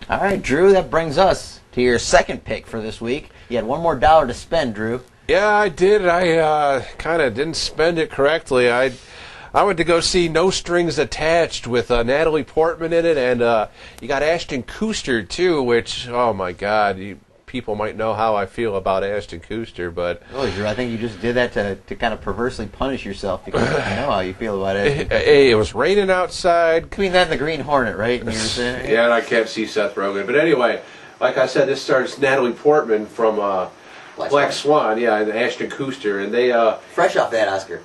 All right, Drew, that brings us to your second pick for this week. You had one more dollar to spend, Drew. Yeah, I did. I kind of didn't spend it correctly. I went to go see No Strings Attached with Natalie Portman in it, and you got Ashton Kutcher, too, which, oh, my God, people might know how I feel about Ashton Kutcher, but... Really, Drew, I think you just did that to kind of perversely punish yourself because I know how you feel about it. Hey, it was raining outside. Between that and the Green Hornet, right? And you were saying, yeah, and I can't see Seth Rogen. But anyway, like I said, this stars Natalie Portman from Black Swan, yeah, and Ashton Kutcher, and they... fresh off that Oscar.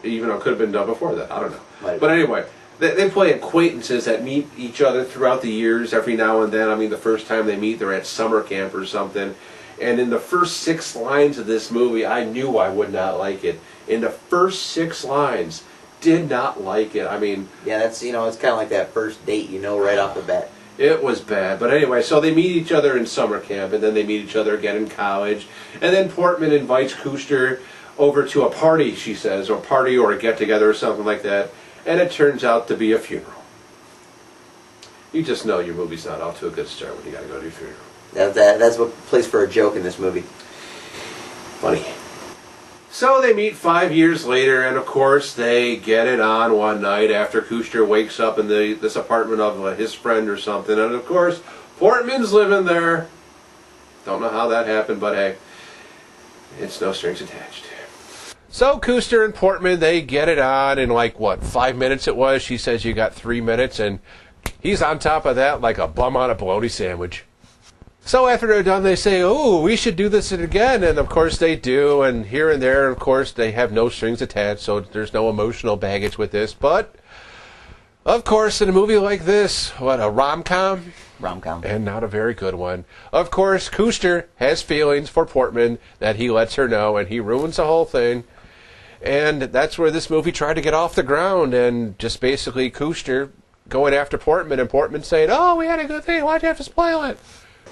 Even though it could have been done before that, I don't know. But anyway, they play acquaintances that meet each other throughout the years, every now and then. I mean, the first time they meet, they're at summer camp or something. And in the first 6 lines of this movie, I knew I would not like it. In the first 6 lines, did not like it. I mean... Yeah, that's, it's kind of like that first date, right off the bat. It was bad. But anyway, so they meet each other in summer camp, and then they meet each other again in college. And then Portman invites Kutcher over to a party, she says, or a get-together or something like that. And it turns out to be a funeral. You just know your movie's not off to a good start when you got to go to your funeral. That's what plays for a joke in this movie. Funny. So they meet 5 years later, and of course they get it on one night after Kutcher wakes up in this apartment of his friend or something. And of course, Portman's living there. Don't know how that happened, but hey, it's No Strings Attached. So Kutcher and Portman, they get it on in 5 minutes it was. She says you got 3 minutes, and he's on top of that like a bum on a bologna sandwich. So after they're done, they say, oh, we should do this again. And of course they do, and here and there, of course, they have no strings attached, so there's no emotional baggage with this. But, of course, in a movie like this, what, a rom-com? Rom-com. And not a very good one. Of course, Kutcher has feelings for Portman that he lets her know, and he ruins the whole thing. And that's where this movie tried to get off the ground, and just basically Kutcher going after Portman, and Portman saying, oh, we had a good thing, why'd you have to spoil it?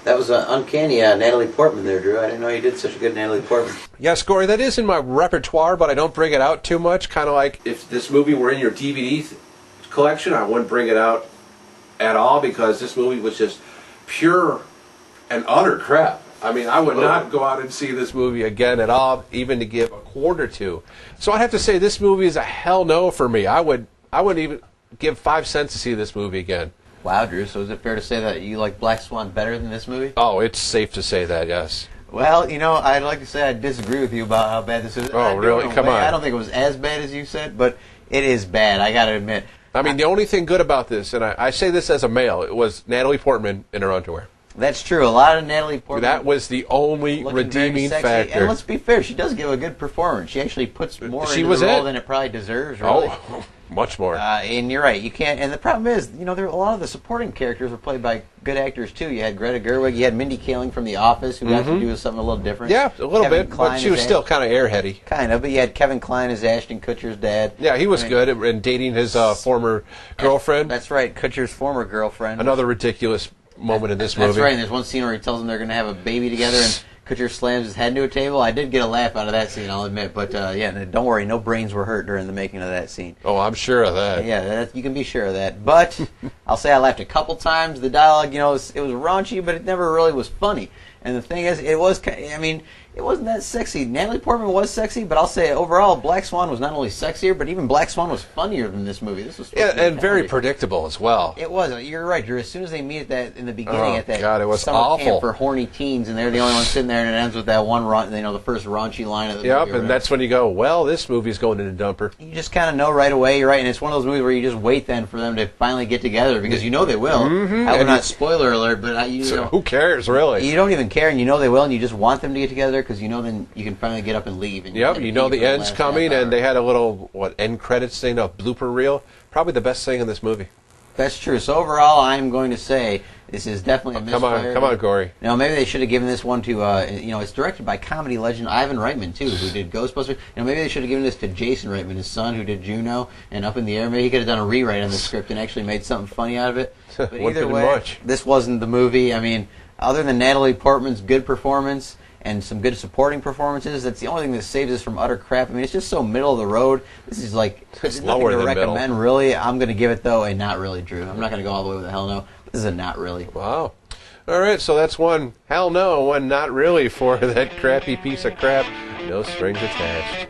That was uncanny, Natalie Portman there, Drew. I didn't know you did such a good Natalie Portman. Yes, Corey, that is in my repertoire, but I don't bring it out too much. Kind of like if this movie were in your DVD collection, I wouldn't bring it out at all because this movie was just pure and utter crap. I mean, I would not go out and see this movie again at all, even to give a quarter to. So I'd have to say this movie is a hell no for me. I wouldn't even give 5 cents to see this movie again. Wow, Drew, so is it fair to say that you like Black Swan better than this movie? Oh, it's safe to say that, yes. Well, I'd like to say I disagree with you about how bad this is. Oh, really? Come on. I don't think it was as bad as you said, but it is bad, I gotta admit. I mean, the only thing good about this, and I say this as a male, it was Natalie Portman in her underwear. That's true. A lot of Natalie Portman. That was the only redeeming factor. And let's be fair, she does give a good performance. She actually puts more into the role than it probably deserves. Really. Oh, much more. And you're right. You can't. And the problem is, there a lot of the supporting characters were played by good actors too. You had Greta Gerwig. You had Mindy Kaling from The Office, who got to do something a little different. Yeah, a little bit, but she was still kind of airheady. Kind of, but you had Kevin Kline as Ashton Kutcher's dad. Yeah, he was good and dating his former girlfriend. That's right, Kutcher's former girlfriend. Another ridiculous moment in this movie. That's right, and there's one scene where he tells them they're going to have a baby together, and Kutcher slams his head into a table. I did get a laugh out of that scene, I'll admit, but don't worry, no brains were hurt during the making of that scene. Oh, I'm sure of that. Yeah, you can be sure of that. But I'll say I laughed a couple times. The dialogue, it was raunchy, but it never really was funny. And the thing is, it wasn't that sexy. Natalie Portman was sexy, but I'll say overall, Black Swan was not only sexier, but even Black Swan was funnier than this movie. This was and very predictable as well. It was. You're right, Drew. As soon as they meet in the beginning at that God, it was summer awful. camp for horny teens, and they're the only ones sitting there, and it ends with that one the first raunchy line of the movie. Yep, and that's when you go, well, this movie's going in a dumper. You just kind of know right away. You're right, and it's one of those movies where you just wait then for them to finally get together because they will. Mm-hmm. I would not spoiler alert, but who cares really? You don't even care, and they will, and you just want them to get together because then you can finally get up and leave. And yep, the end's coming, and they had a little end credits thing, a blooper reel. Probably the best thing in this movie. That's true. So overall, I'm going to say this is definitely a misfire. Come on, Corey. Maybe they should have given this one to, it's directed by comedy legend Ivan Reitman, too, who did Ghostbusters. Maybe they should have given this to Jason Reitman, his son, who did Juno and Up in the Air. Maybe he could have done a rewrite on the script and actually made something funny out of it. But either way, this wasn't the movie. other than Natalie Portman's good performance and some good supporting performances, that's the only thing that saves this from utter crap. I mean, it's just so middle of the road. This is like, It's nothing lower to than recommend, middle. really. I'm going to give it, though, a not really, Drew. I'm not going to go all the way with a hell no. This is a not really. Wow. All right, so that's one hell no, one not really for that crappy piece of crap. No strings attached.